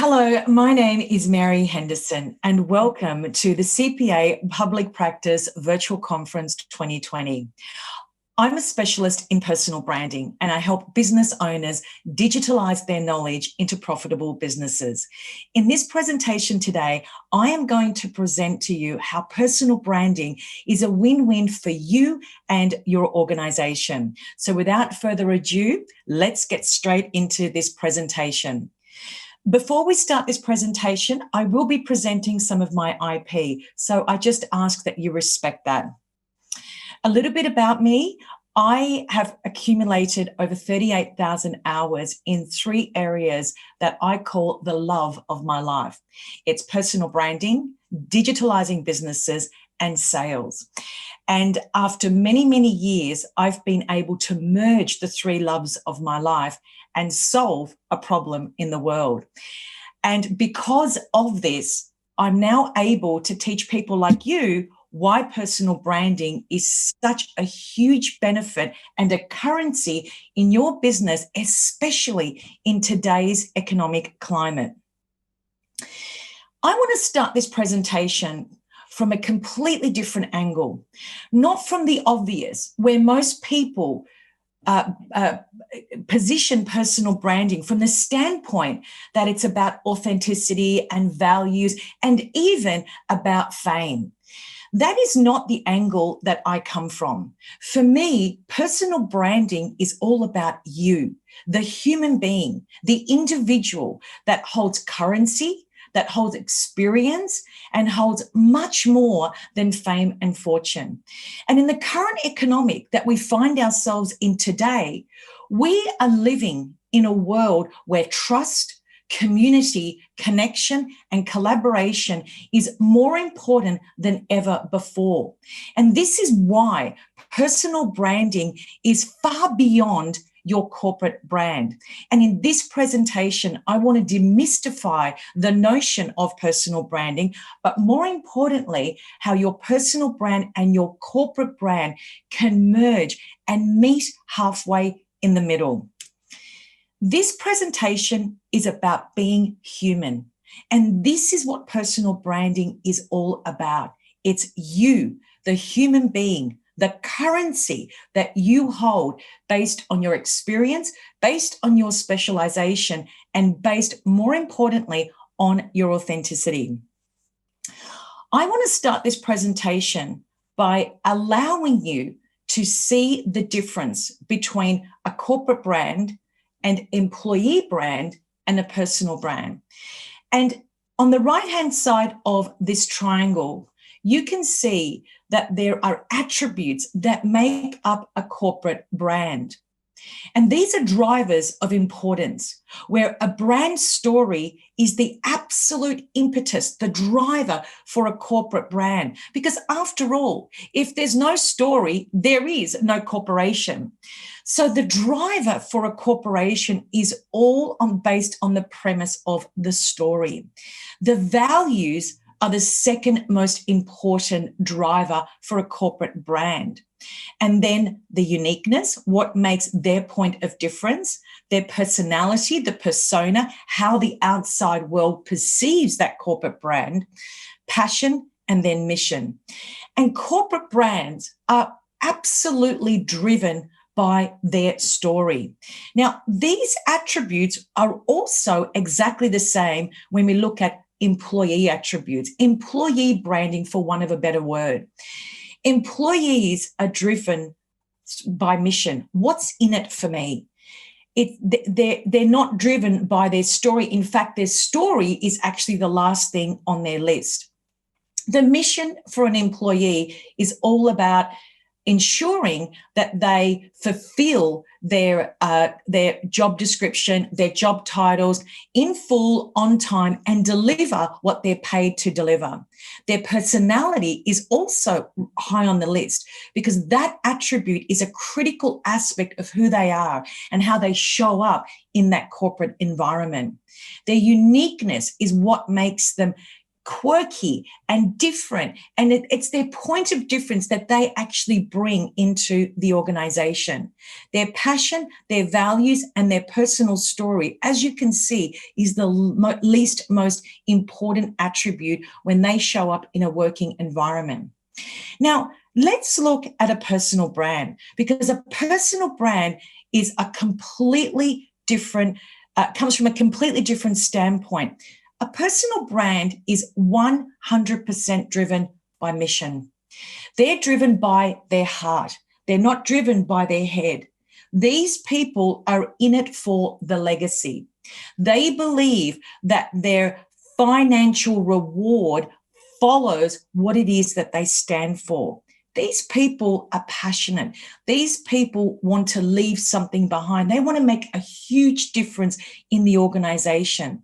Hello, my name is Mary Henderson and welcome to the CPA Public Practice Virtual Conference 2020. I'm a specialist in personal branding and I help business owners digitalize their knowledge into profitable businesses. In this presentation today, I am going to present to you how personal branding is a win-win for you and your organization. So without further ado, let's get straight into this presentation. Before we start this presentation, I will be presenting some of my IP, so I just ask that you respect that. A little bit about me. I have accumulated over 38,000 hours in 3 areas that I call the love of my life. It's personal branding, digitalizing businesses, and sales. And after many, many years, I've been able to merge the 3 loves of my life and solve a problem in the world. And because of this, I'm now able to teach people like you why personal branding is such a huge benefit and a currency in your business, especially in today's economic climate. I want to start this presentation from a completely different angle, not from the obvious, where most people position personal branding from the standpoint that it's about authenticity and values and even about fame. That is not the angle that I come from. For me, personal branding is all about you, the human being, the individual that holds currency, that holds experience and holds much more than fame and fortune. And in the current economic that we find ourselves in today, we are living in a world where trust, community, connection, and collaboration is more important than ever before. And this is why personal branding is far beyond your corporate brand. And in this presentation, I want to demystify the notion of personal branding, but more importantly, how your personal brand and your corporate brand can merge and meet halfway in the middle. This presentation is about being human. And this is what personal branding is all about. It's you, the human being, the currency that you hold based on your experience, based on your specialization, and based, more importantly, on your authenticity. I want to start this presentation by allowing you to see the difference between a corporate brand, an employee brand, and a personal brand. And on the right-hand side of this triangle, you can see that there are attributes that make up a corporate brand. And these are drivers of importance, where a brand story is the absolute impetus, the driver for a corporate brand. Because after all, if there's no story, there is no corporation. So the driver for a corporation is all based on the premise of the story. The values are the second most important driver for a corporate brand. And then the uniqueness, what makes their point of difference, their personality, the persona, how the outside world perceives that corporate brand, passion, and then mission. And corporate brands are absolutely driven by their story. Now, these attributes are also exactly the same when we look at employee attributes, employee branding, for want of a better word. Employees are driven by mission. What's in it for me? They're not driven by their story. In fact, their story is actually the last thing on their list. The mission for an employee is all about ensuring that they fulfill their job description, their job titles in full, on time, and deliver what they're paid to deliver. Their personality is also high on the list because that attribute is a critical aspect of who they are and how they show up in that corporate environment. Their uniqueness is what makes them quirky and different. And it's their point of difference that they actually bring into the organization. Their passion, their values, and their personal story, as you can see, is the least most important attribute when they show up in a working environment. Now, let's look at a personal brand, because a personal brand is a completely different, comes from a completely different standpoint. A personal brand is 100% driven by mission. They're driven by their heart. They're not driven by their head. These people are in it for the legacy. They believe that their financial reward follows what it is that they stand for. These people are passionate. These people want to leave something behind. They want to make a huge difference in the organization.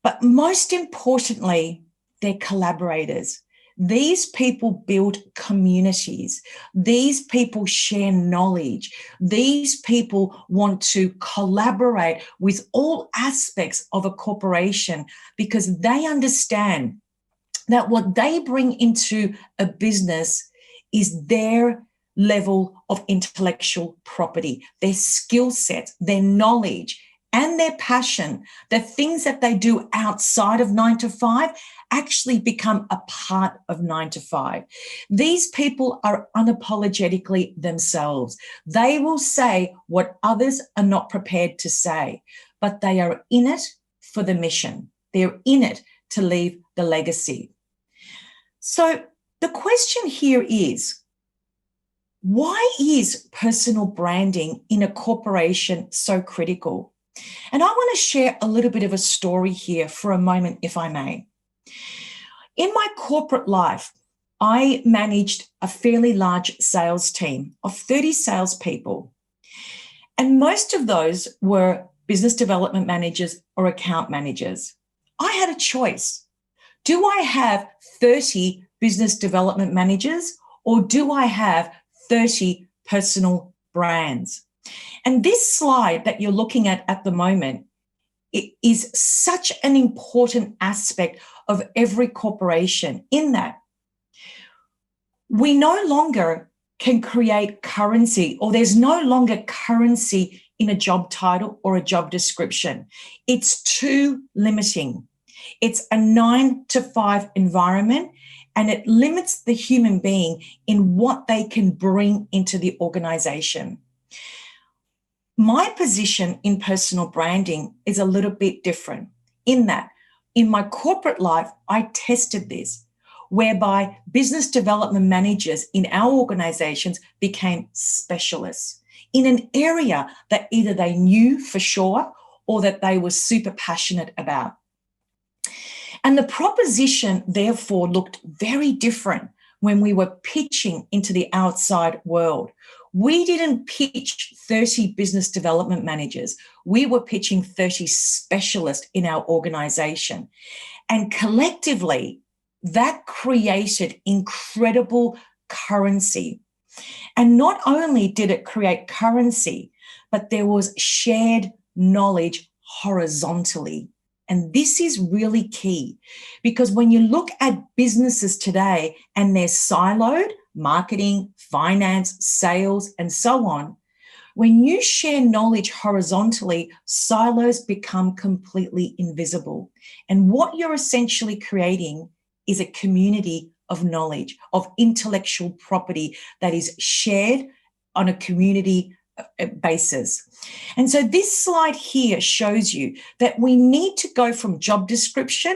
But most importantly, they're collaborators. These people build communities. These people share knowledge. These people want to collaborate with all aspects of a corporation because they understand that what they bring into a business is their level of intellectual property, their skill set, their knowledge, and their passion. The things that they do outside of 9 to 5 actually become a part of 9 to 5. These people are unapologetically themselves. They will say what others are not prepared to say, but they are in it for the mission. They're in it to leave the legacy. So the question here is, why is personal branding in a corporation so critical? And I want to share a little bit of a story here for a moment, if I may. In my corporate life, I managed a fairly large sales team of 30 salespeople. And most of those were business development managers or account managers. I had a choice. Do I have 30 business development managers or do I have 30 personal brands? And this slide that you're looking at the moment, it is such an important aspect of every corporation, in that we no longer can create currency, or there's no longer currency in a job title or a job description. It's too limiting. It's a 9 to 5 environment, and it limits the human being in what they can bring into the organization. My position in personal branding is a little bit different, in that in my corporate life, I tested this, whereby business development managers in our organizations became specialists in an area that either they knew for sure or that they were super passionate about. And the proposition, therefore, looked very different when we were pitching into the outside world. We didn't pitch 30 business development managers. We were pitching 30 specialists in our organization. And collectively, that created incredible currency. And not only did it create currency, but there was shared knowledge horizontally. And this is really key, because when you look at businesses today and they're siloed, marketing, finance, sales, and so on, when you share knowledge horizontally, silos become completely invisible. And what you're essentially creating is a community of knowledge, of intellectual property that is shared on a community basis. And so this slide here shows you that we need to go from job description,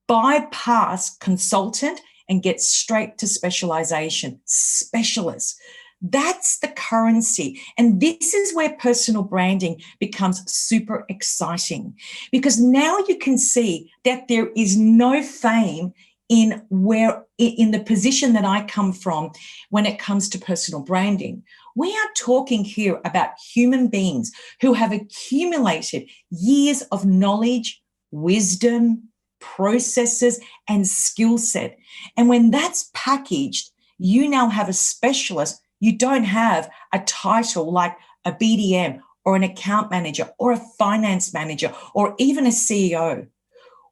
bypass consultant, and get straight to specialization, specialists. That's the currency. And this is where personal branding becomes super exciting, because now you can see that there is no fame in the position that I come from when it comes to personal branding. We are talking here about human beings who have accumulated years of knowledge, wisdom, processes, and skill set. And when that's packaged, you now have a specialist. You don't have a title like a BDM or an account manager or a finance manager or even a CEO.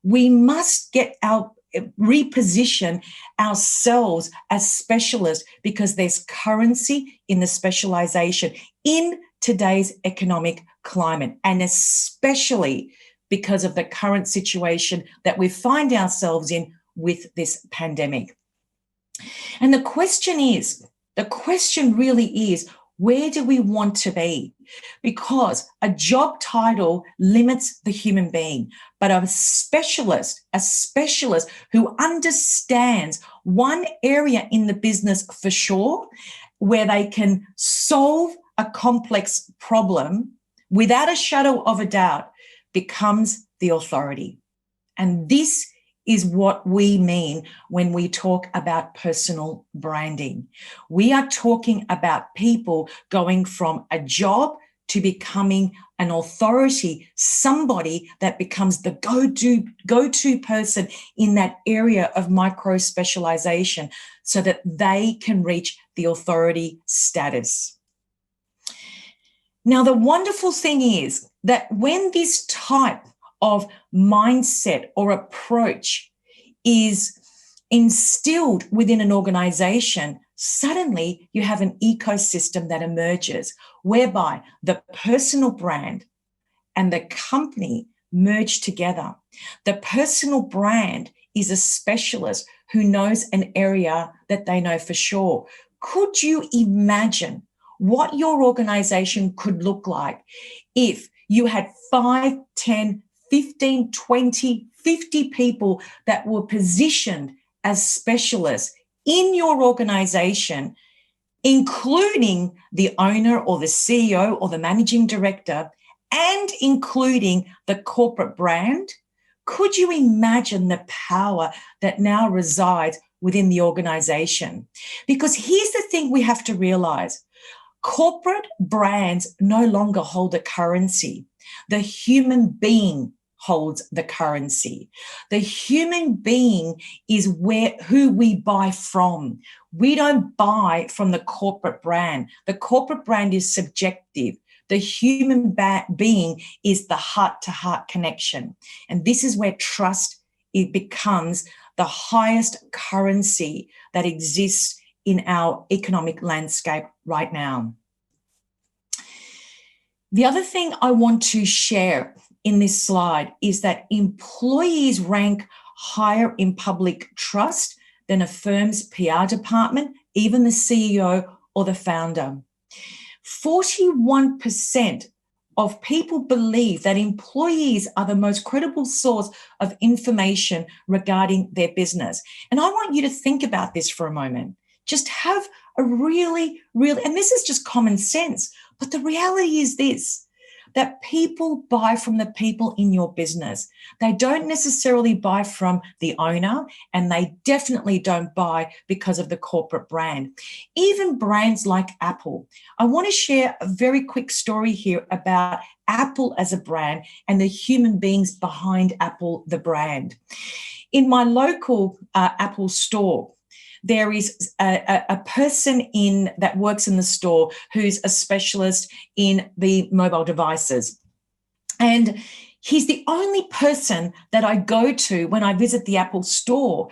We must get our reposition ourselves as specialists because there's currency in the specialization in today's economic climate, and especially because of the current situation that we find ourselves in with this pandemic. And the question really is, where do we want to be? Because a job title limits the human being, but a specialist who understands one area in the business for sure, where they can solve a complex problem without a shadow of a doubt, becomes the authority. And this is what we mean when we talk about personal branding. We are talking about people going from a job to becoming an authority, somebody that becomes the go-to person in that area of micro specialization so that they can reach the authority status. Now, the wonderful thing is that when this type of mindset or approach is instilled within an organization, suddenly you have an ecosystem that emerges whereby the personal brand and the company merge together. The personal brand is a specialist who knows an area that they know for sure. Could you imagine what your organization could look like if you had 5, 10, 15, 20, 50 people that were positioned as specialists in your organization, including the owner or the CEO or the managing director, and including the corporate brand? Could you imagine the power that now resides within the organization? Because here's the thing we have to realize. Corporate brands no longer hold a currency. The human being holds the currency. The human being is who we buy from. We don't buy from the corporate brand. The corporate brand is subjective. The human being is the heart-to-heart connection. And this is where trust, it becomes the highest currency that exists in our economic landscape right now. The other thing I want to share in this slide is that employees rank higher in public trust than a firm's PR department, even the CEO or the founder. 41% of people believe that employees are the most credible source of information regarding their business. And I want you to think about this for a moment. Just have a really, and this is just common sense, but the reality is this, that people buy from the people in your business. They don't necessarily buy from the owner, and they definitely don't buy because of the corporate brand. Even brands like Apple. I want to share a very quick story here about Apple as a brand and the human beings behind Apple, the brand. In my local Apple store, there is a person that works in the store who's a specialist in the mobile devices. And he's the only person that I go to when I visit the Apple store,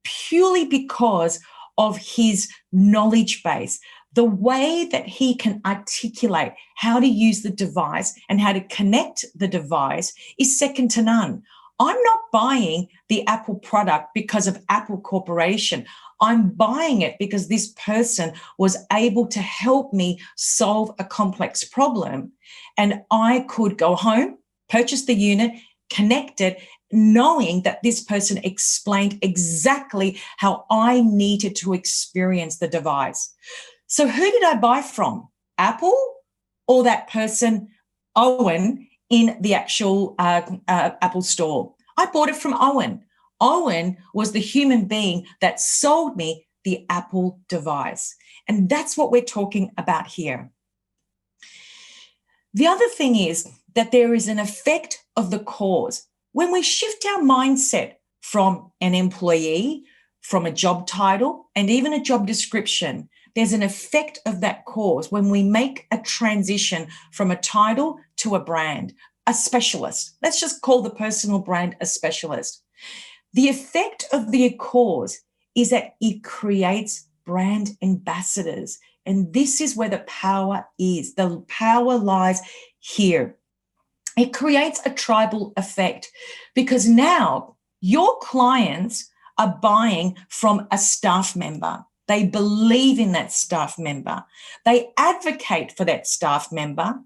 purely because of his knowledge base. The way that he can articulate how to use the device and how to connect the device is second to none. I'm not buying the Apple product because of Apple Corporation. I'm buying it because this person was able to help me solve a complex problem. And I could go home, purchase the unit, connect it, knowing that this person explained exactly how I needed to experience the device. So who did I buy from? Apple or that person, Owen, in the actual Apple store? I bought it from Owen. Owen was the human being that sold me the Apple device. And that's what we're talking about here. The other thing is that there is an effect of the cause. When we shift our mindset from an employee, from a job title, and even a job description, there's an effect of that cause when we make a transition from a title to a brand, a specialist. Let's just call the personal brand a specialist. The effect of the cause is that it creates brand ambassadors. And this is where the power is. The power lies here. It creates a tribal effect because now your clients are buying from a staff member. They believe in that staff member. They advocate for that staff member.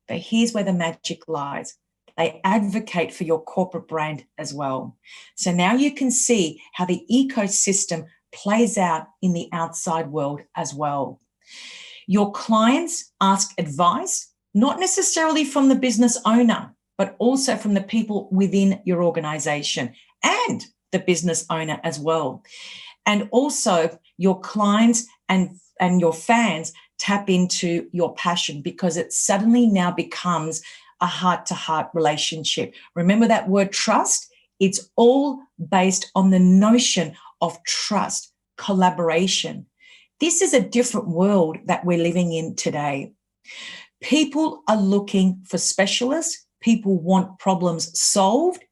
But here's where the magic lies. They advocate for your corporate brand as well. So now you can see how the ecosystem plays out in the outside world as well. Your clients ask advice, not necessarily from the business owner, but also from the people within your organization and the business owner as well. And also your clients and your fans tap into your passion because it suddenly now becomes a heart-to-heart relationship. Remember that word trust? It's all based on the notion of trust, collaboration. This is a different world that we're living in today. People are looking for specialists. People want problems solved,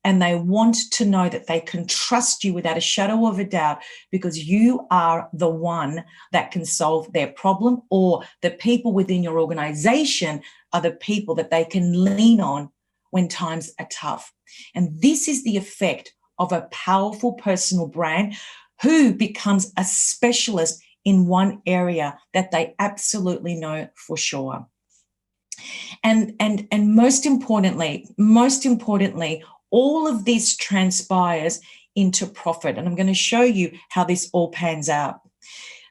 and they want to know that they can trust you without a shadow of a doubt because you are the one that can solve their problem, or the people within your organization are the people that they can lean on when times are tough. And this is the effect of a powerful personal brand who becomes a specialist in one area that they absolutely know for sure. And most importantly, all of this transpires into profit. And I'm going to show you how this all pans out.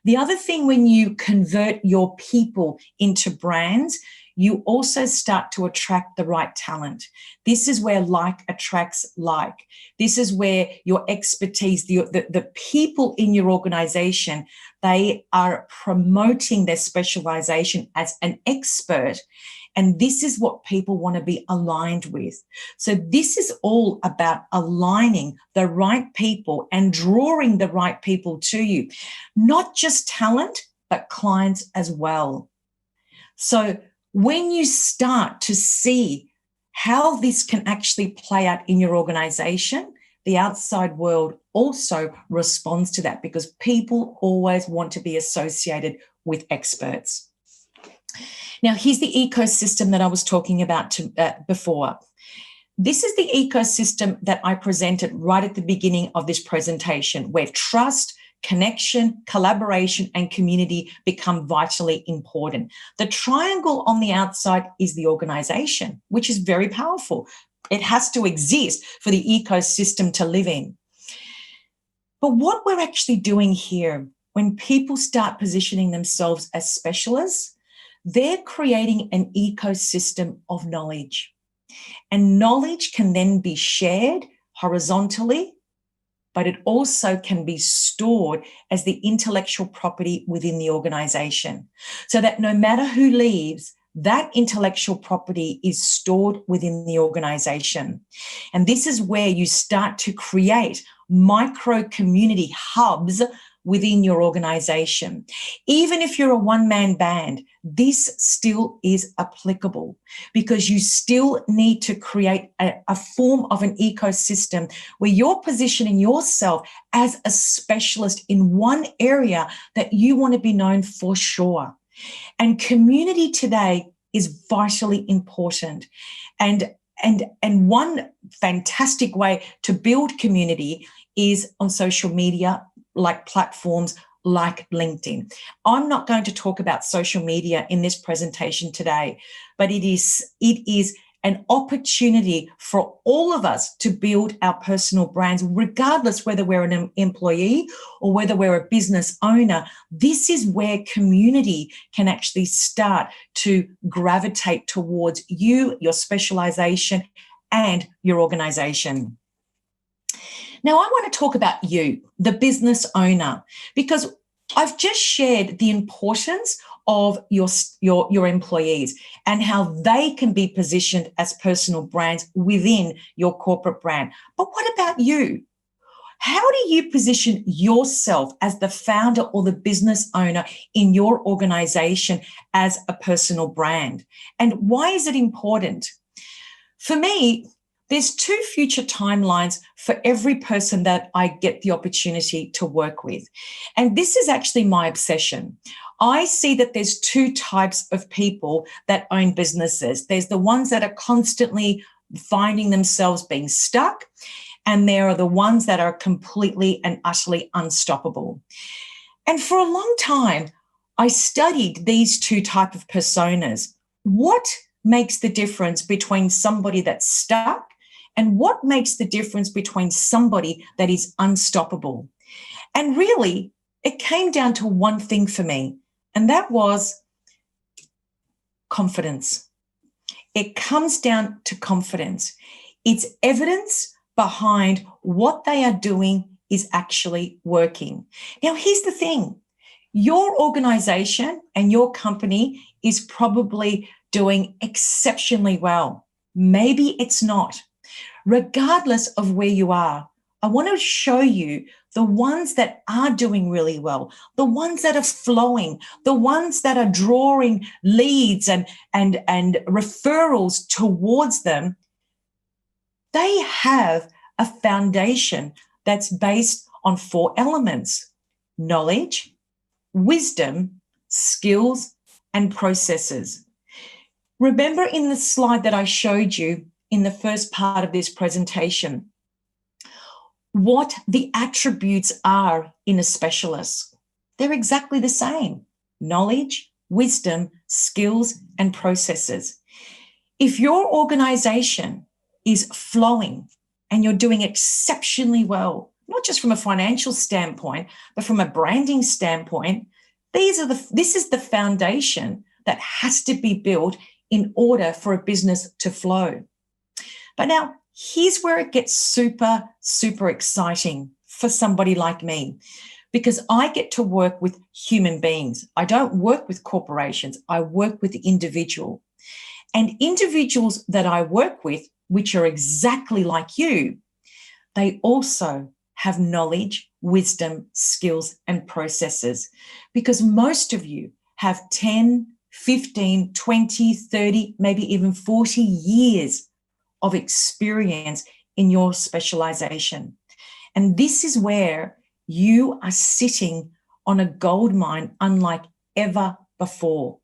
The other thing, when you convert your people into brands, you also start to attract the right talent. This is where like attracts like. This is where your expertise, the people in your organization, they are promoting their specialization as an expert. And this is what people want to be aligned with. So this is all about aligning the right people and drawing the right people to you, not just talent, but clients as well. So when you start to see how this can actually play out in your organization, the outside world also responds to that because people always want to be associated with experts. Now, here's the ecosystem that I was talking about before. This is the ecosystem that I presented right at the beginning of this presentation, where trust, connection, collaboration, and community become vitally important. The triangle on the outside is the organization, which is very powerful. It has to exist for the ecosystem to live in. But what we're actually doing here, when people start positioning themselves as specialists, they're creating an ecosystem of knowledge. And knowledge can then be shared horizontally, but it also can be stored as the intellectual property within the organization, so that no matter who leaves, that intellectual property is stored within the organization. And this is where you start to create micro community hubs within your organization. Even if you're a one-man band, this still is applicable because you still need to create a form of an ecosystem where you're positioning yourself as a specialist in one area that you want to be known for sure. And community today is vitally important. And one fantastic way to build community is on social media, like platforms like LinkedIn. I'm not going to talk about social media in this presentation today, but it is an opportunity for all of us to build our personal brands, regardless whether we're an employee or whether we're a business owner. This is where community can actually start to gravitate towards you, your specialization, and your organization. Now, I want to talk about you, the business owner, because I've just shared the importance of your employees and how they can be positioned as personal brands within your corporate brand. But what about you? How do you position yourself as the founder or the business owner in your organization as a personal brand? And why is it important? For me, there's 2 future timelines for every person that I get the opportunity to work with. And this is actually my obsession. I see that there's 2 types of people that own businesses. There's the ones that are constantly finding themselves being stuck, and there are the ones that are completely and utterly unstoppable. And for a long time, I studied these 2 types of personas. What makes the difference between somebody that's stuck and what makes the difference between somebody that is unstoppable? And really, it came down to one thing for me, and that was confidence. It comes down to confidence. It's evidence behind what they are doing is actually working. Now, here's the thing. Your organization and your company is probably doing exceptionally well. Maybe it's not. Regardless of where you are, I want to show you the ones that are doing really well, the ones that are flowing, the ones that are drawing leads and referrals towards them. They have a foundation that's based on 4 elements: knowledge, wisdom, skills, and processes. Remember in the slide that I showed you in the first part of this presentation, what the attributes are in a specialist. They're exactly the same: knowledge, wisdom, skills, and processes. If your organization is flowing and you're doing exceptionally well, not just from a financial standpoint, but from a branding standpoint, this is the foundation that has to be built in order for a business to flow. But now, here's where it gets super, super exciting for somebody like me, because I get to work with human beings. I don't work with corporations. I work with the individual. And individuals that I work with, which are exactly like you, they also have knowledge, wisdom, skills, and processes, because most of you have 10, 15, 20, 30, maybe even 40 years of experience in your specialization. And this is where you are sitting on a gold mine unlike ever before.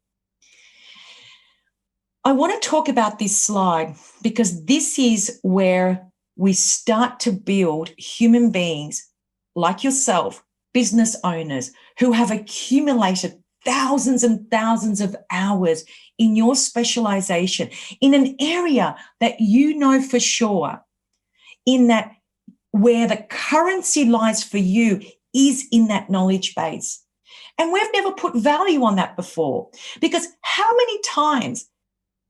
I want to talk about this slide because this is where we start to build human beings like yourself, business owners who have accumulated thousands and thousands of hours in your specialization in an area that you know for sure, in that where the currency lies for you is in that knowledge base. And we've never put value on that before, because how many times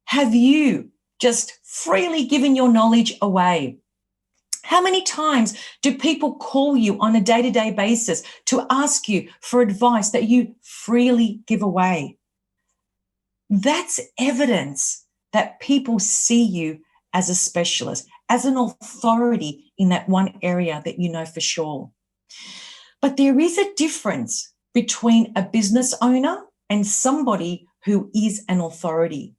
have you just freely given your knowledge away? How many times do people call you on a day-to-day basis to ask you for advice that you freely give away? That's evidence that people see you as a specialist, as an authority in that one area that you know for sure. But there is a difference between a business owner and somebody who is an authority.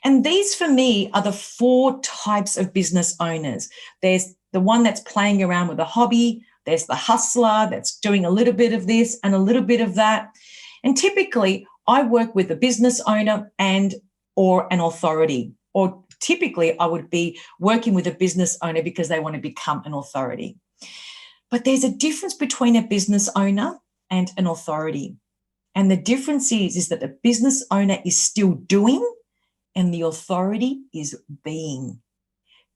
And these, for me, are the 4 types of business owners. There's the one that's playing around with a hobby. There's the hustler that's doing a little bit of this and a little bit of that. And typically, I work with a business owner or an authority. Or typically, I would be working with a business owner because they want to become an authority. But there's a difference between a business owner and an authority. And the difference is that the business owner is still doing and the authority is being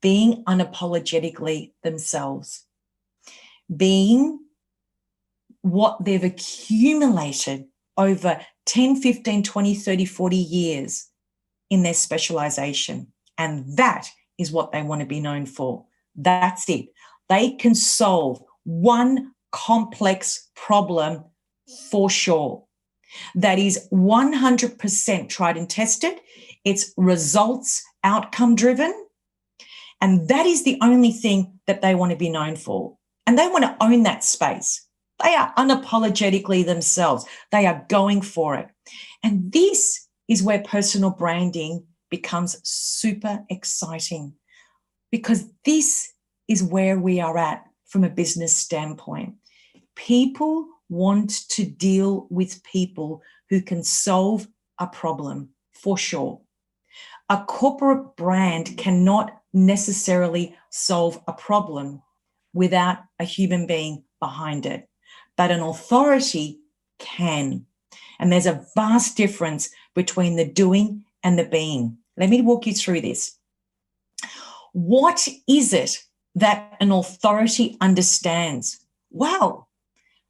unapologetically themselves, being what they've accumulated over 10, 15, 20, 30, 40 years in their specialization. And that is what they want to be known for. That's it. They can solve one complex problem for sure. That is 100% tried and tested. It's results, outcome driven. And that is the only thing that they want to be known for. And they want to own that space. They are unapologetically themselves. They are going for it. And this is where personal branding becomes super exciting. because this is where we are at from a business standpoint. People want to deal with people who can solve a problem, for sure. A corporate brand cannot necessarily solve a problem without a human being behind it, but an authority can. And there's a vast difference between the doing and the being. Let me walk you through this. What is it that an authority understands? Well,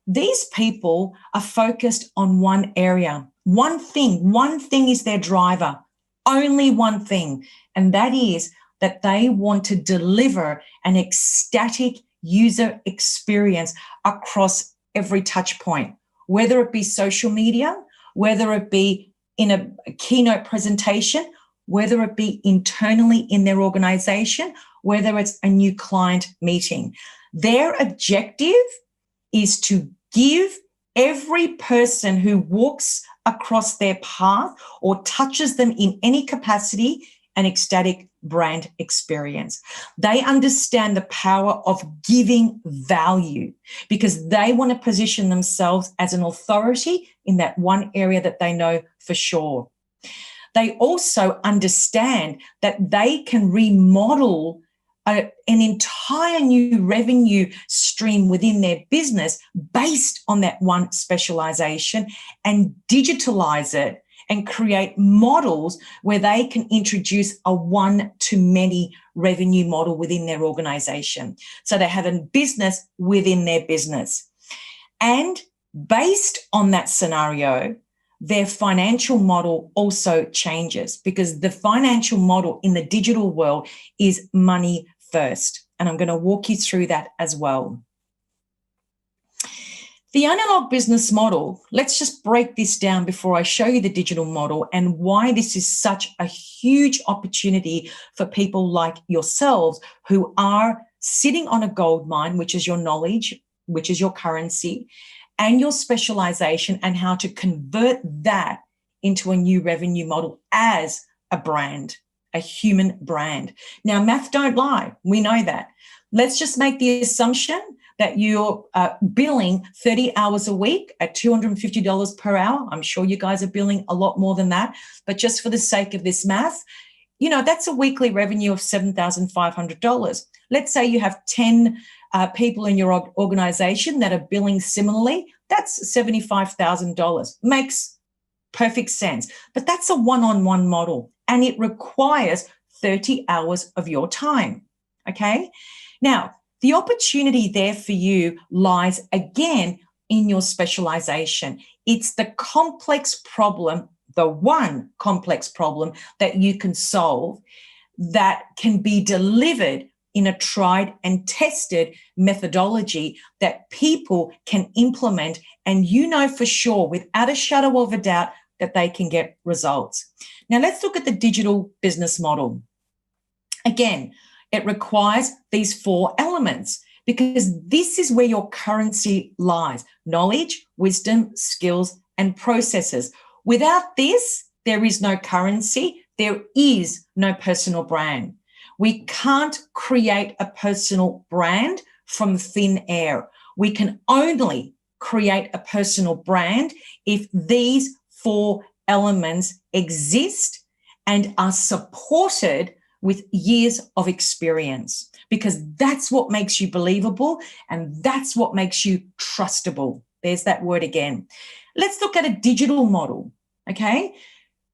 these people are focused on one area, one thing. One thing is their driver, only one thing, and that is that they want to deliver an ecstatic user experience across every touch point, whether it be social media, whether it be in a keynote presentation, whether it be internally in their organization, whether it's a new client meeting. Their objective is to give every person who walks across their path or touches them in any capacity an ecstatic brand experience. They understand the power of giving value because they want to position themselves as an authority in that one area that they know for sure. They also understand that they can remodel an entire new revenue stream within their business based on that one specialization and digitalize it and create models where they can introduce a one-to-many revenue model within their organization. So they have a business within their business. And based on that scenario, their financial model also changes because the financial model in the digital world is money first. And I'm going to walk you through that as well. The analog business model, let's just break this down before I show you the digital model and why this is such a huge opportunity for people like yourselves who are sitting on a gold mine, which is your knowledge, which is your currency, and your specialization, and how to convert that into a new revenue model as a brand, a human brand. Now, math don't lie. We know that. Let's just make the assumption that you're billing 30 hours a week at $250 per hour. I'm sure you guys are billing a lot more than that. But just for the sake of this math, you know, that's a weekly revenue of $7,500. Let's say you have 10 people in your organization that are billing similarly. That's $75,000. Makes perfect sense. But that's a one-on-one model, and it requires 30 hours of your time. Okay? Now, the opportunity there for you lies again in your specialization. It's the complex problem, the one complex problem that you can solve that can be delivered in a tried and tested methodology that people can implement, and you know for sure, without a shadow of a doubt, that they can get results. Now, let's look at the digital business model. Again, it requires these four elements because this is where your currency lies: knowledge, wisdom, skills, and processes. Without this, there is no currency. There is no personal brand. We can't create a personal brand from thin air. We can only create a personal brand if these four elements exist and are supported with years of experience, because that's what makes you believable and that's what makes you trustable. There's that word again. Let's look at a digital model, okay?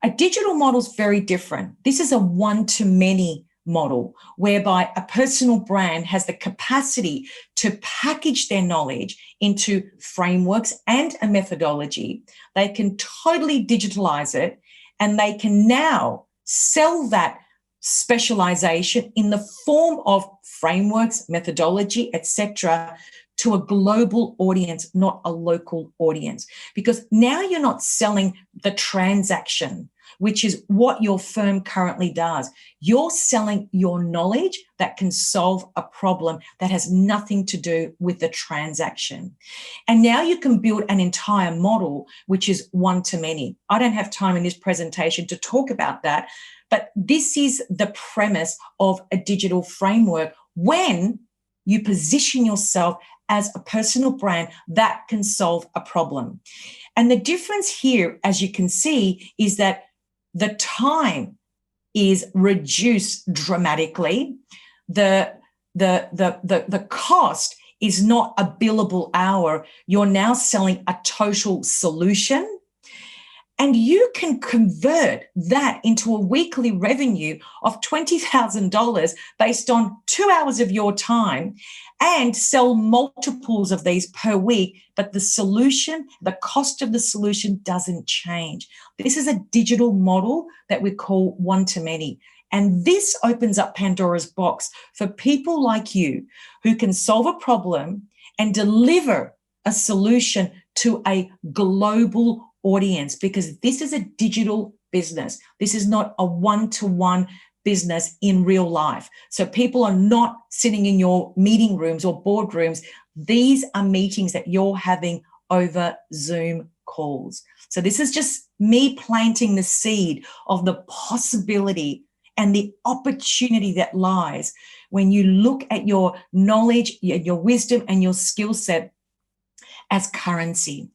A digital model is very different. This is a one-to-many model whereby a personal brand has the capacity to package their knowledge into frameworks and a methodology. They can totally digitalize it, and they can now sell that specialization in the form of frameworks, methodology, etc., to a global audience, not a local audience. Because now you're not selling the transaction, which is what your firm currently does. You're selling your knowledge that can solve a problem that has nothing to do with the transaction. And now you can build an entire model, which is one-to-many. I don't have time in this presentation to talk about that, But this is the premise of a digital framework when you position yourself as a personal brand that can solve a problem. And the difference here, as you can see, is that the time is reduced dramatically. The cost is not a billable hour. You're now selling a total solution. And you can convert that into a weekly revenue of $20,000 based on 2 hours of your time and sell multiples of these per week. But the solution, the cost of the solution doesn't change. This is a digital model that we call one-to-many. And this opens up Pandora's box for people like you who can solve a problem and deliver a solution to a global audience, because this is a digital business. This is not a one-to-one business in real life. So people are not sitting in your meeting rooms or boardrooms. These are meetings that you're having over Zoom calls. So this is just me planting the seed of the possibility and the opportunity that lies when you look at your knowledge, your wisdom, and your skill set as currency.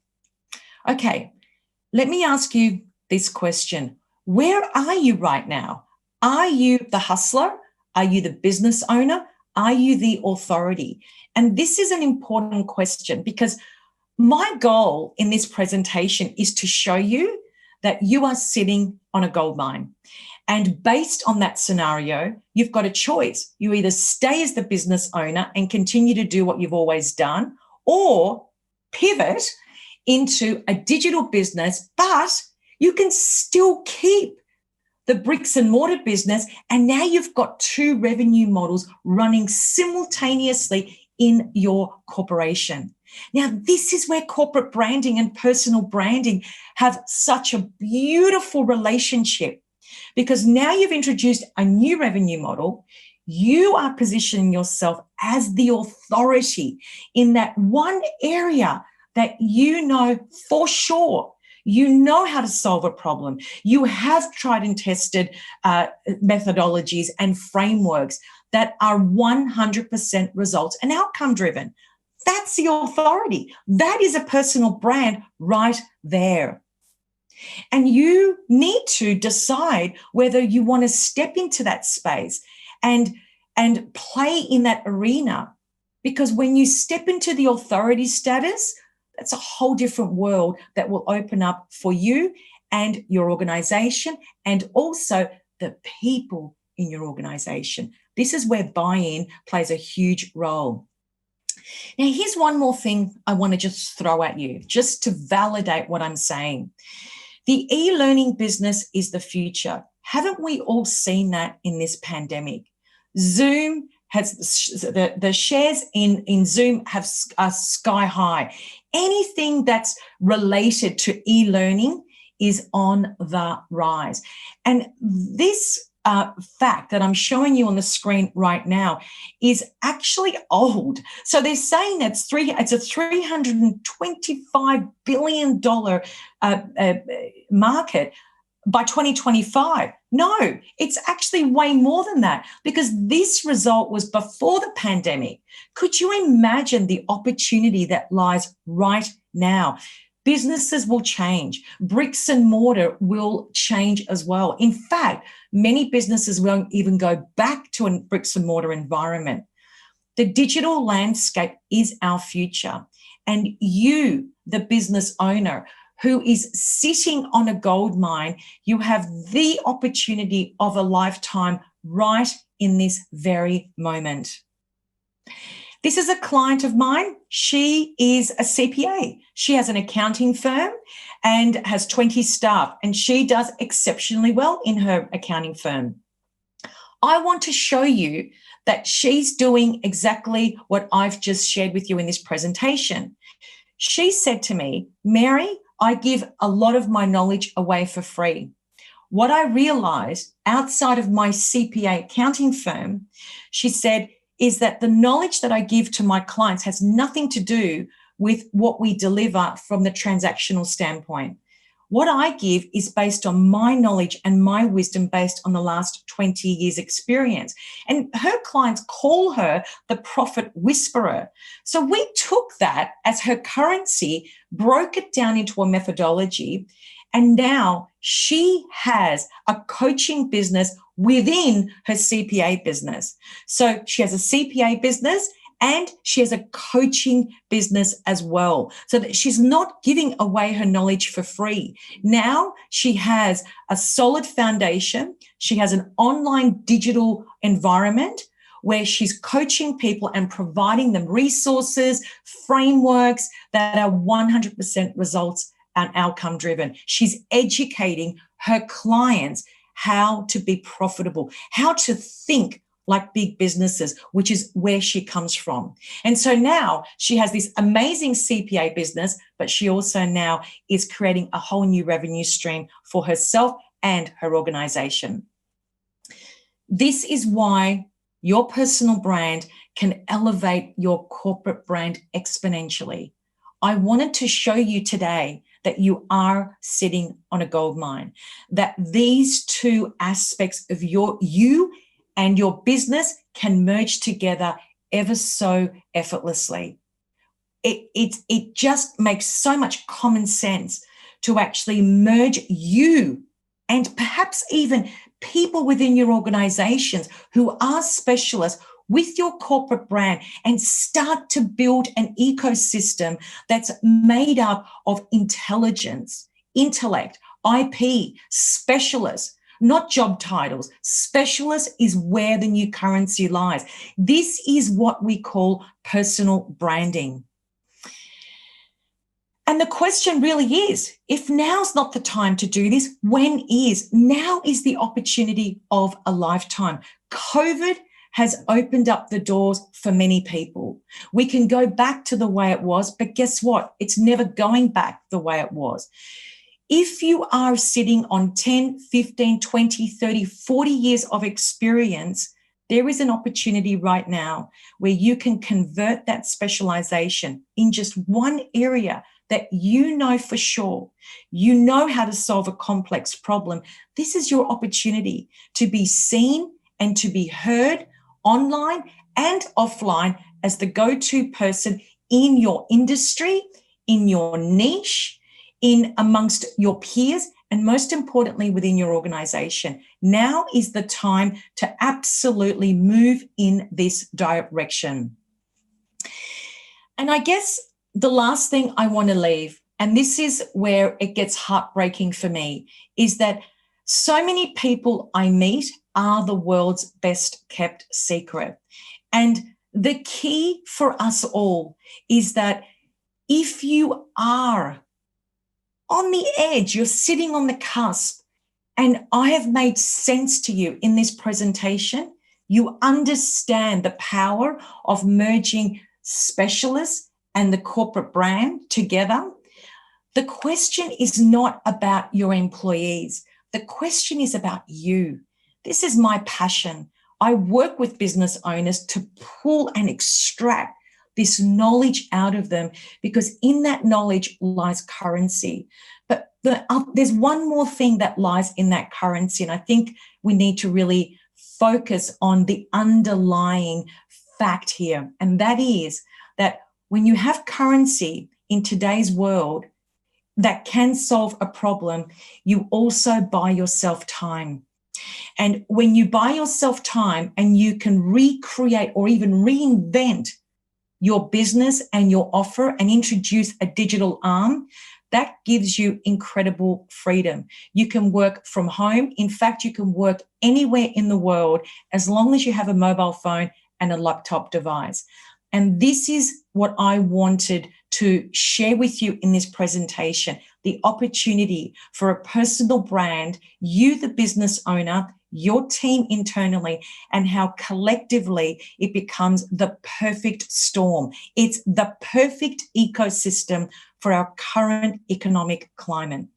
Okay. Let me ask you this question. Where are you right now? Are you the hustler? Are you the business owner? Are you the authority? And this is an important question because my goal in this presentation is to show you that you are sitting on a gold mine. And based on that scenario, you've got a choice. You either stay as the business owner and continue to do what you've always done, or pivot into a digital business, but you can still keep the bricks and mortar business. And now you've got two revenue models running simultaneously in your corporation. Now, this is where corporate branding and personal branding have such a beautiful relationship, because now you've introduced a new revenue model. You are positioning yourself as the authority in that one area that you know for sure. You know how to solve a problem. You have tried and tested methodologies and frameworks that are 100% results and outcome driven. That's the authority. That is a personal brand right there. And you need to decide whether you want to step into that space and play in that arena. Because when you step into the authority status, that's a whole different world that will open up for you and your organization, and also the people in your organization. This is where buy-in plays a huge role. Now, here's one more thing I want to just throw at you, just to validate what I'm saying. The e-learning business is the future. Haven't we all seen that in this pandemic? Zoom has the shares in Zoom are sky high. Anything that's related to e-learning is on the rise. And this fact that I'm showing you on the screen right now is actually old. So they're saying it's a $325 billion market by 2025. No, it's actually way more than that, because this result was before the pandemic. Could you imagine the opportunity that lies right now? Businesses will change. Bricks and mortar will change as well. In fact, many businesses won't even go back to a bricks and mortar environment. The digital landscape is our future. And you, the business owner, who is sitting on a gold mine, you have the opportunity of a lifetime right in this very moment. This is a client of mine. She is a CPA. She has an accounting firm and has 20 staff, and she does exceptionally well in her accounting firm. I want to show you that she's doing exactly what I've just shared with you in this presentation. She said to me, Mary, I give a lot of my knowledge away for free. What I realized outside of my CPA accounting firm, she said, is that the knowledge that I give to my clients has nothing to do with what we deliver from the transactional standpoint. What I give is based on my knowledge and my wisdom based on the last 20 years experience. And her clients call her the profit whisperer. So we took that as her currency, broke it down into a methodology, and now she has a coaching business within her CPA business. So she has a CPA business and she has a coaching business as well, so that she's not giving away her knowledge for free. Now she has a solid foundation. She has an online digital environment where she's coaching people and providing them resources, frameworks that are 100% results and outcome driven. She's educating her clients how to be profitable, how to think like big businesses, which is where she comes from. And so now she has this amazing CPA business, but she also now is creating a whole new revenue stream for herself and her organization. This is why your personal brand can elevate your corporate brand exponentially. I wanted to show you today that you are sitting on a gold mine, that these two aspects of you and your business can merge together ever so effortlessly. It just makes so much common sense to actually merge you and perhaps even people within your organizations who are specialists with your corporate brand and start to build an ecosystem that's made up of intelligence, intellect, IP, specialists, not job titles. Specialist is where the new currency lies. This is what we call personal branding. And the question really is, if now's not the time to do this, when is? Now is the opportunity of a lifetime. COVID has opened up the doors for many people. We can go back to the way it was, but guess what? It's never going back the way it was. If you are sitting on 10, 15, 20, 30, 40 years of experience, there is an opportunity right now where you can convert that specialization in just one area that you know for sure. You know how to solve a complex problem. This is your opportunity to be seen and to be heard online and offline as the go-to person in your industry, in your niche, in amongst your peers, and most importantly, within your organization. Now is the time to absolutely move in this direction. And I guess the last thing I want to leave, and this is where it gets heartbreaking for me, is that so many people I meet are the world's best kept secret. And the key for us all is that if you are on the edge, you're sitting on the cusp, and I have made sense to you in this presentation, you understand the power of merging specialists and the corporate brand together. The question is not about your employees. The question is about you. This is my passion. I work with business owners to pull and extract this knowledge out of them, because in that knowledge lies currency. But there's one more thing that lies in that currency, and I think we need to really focus on the underlying fact here, and that is that when you have currency in today's world that can solve a problem, you also buy yourself time. And when you buy yourself time and you can recreate or even reinvent your business and your offer and introduce a digital arm, that gives you incredible freedom. You can work from home. In fact, you can work anywhere in the world as long as you have a mobile phone and a laptop device. And this is what I wanted to share with you in this presentation, the opportunity for a personal brand, you, the business owner, your team internally, and how collectively it becomes the perfect storm. It's the perfect ecosystem for our current economic climate.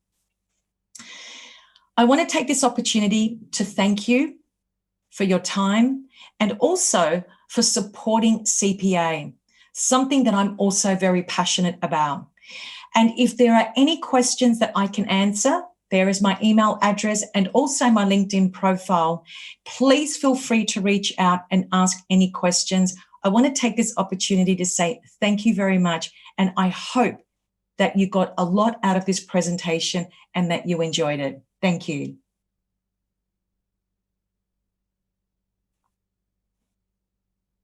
I want to take this opportunity to thank you for your time and also for supporting CPA, something that I'm also very passionate about. And if there are any questions that I can answer, there is my email address and also my LinkedIn profile. Please feel free to reach out and ask any questions. I want to take this opportunity to say thank you very much. And I hope that you got a lot out of this presentation and that you enjoyed it. Thank you.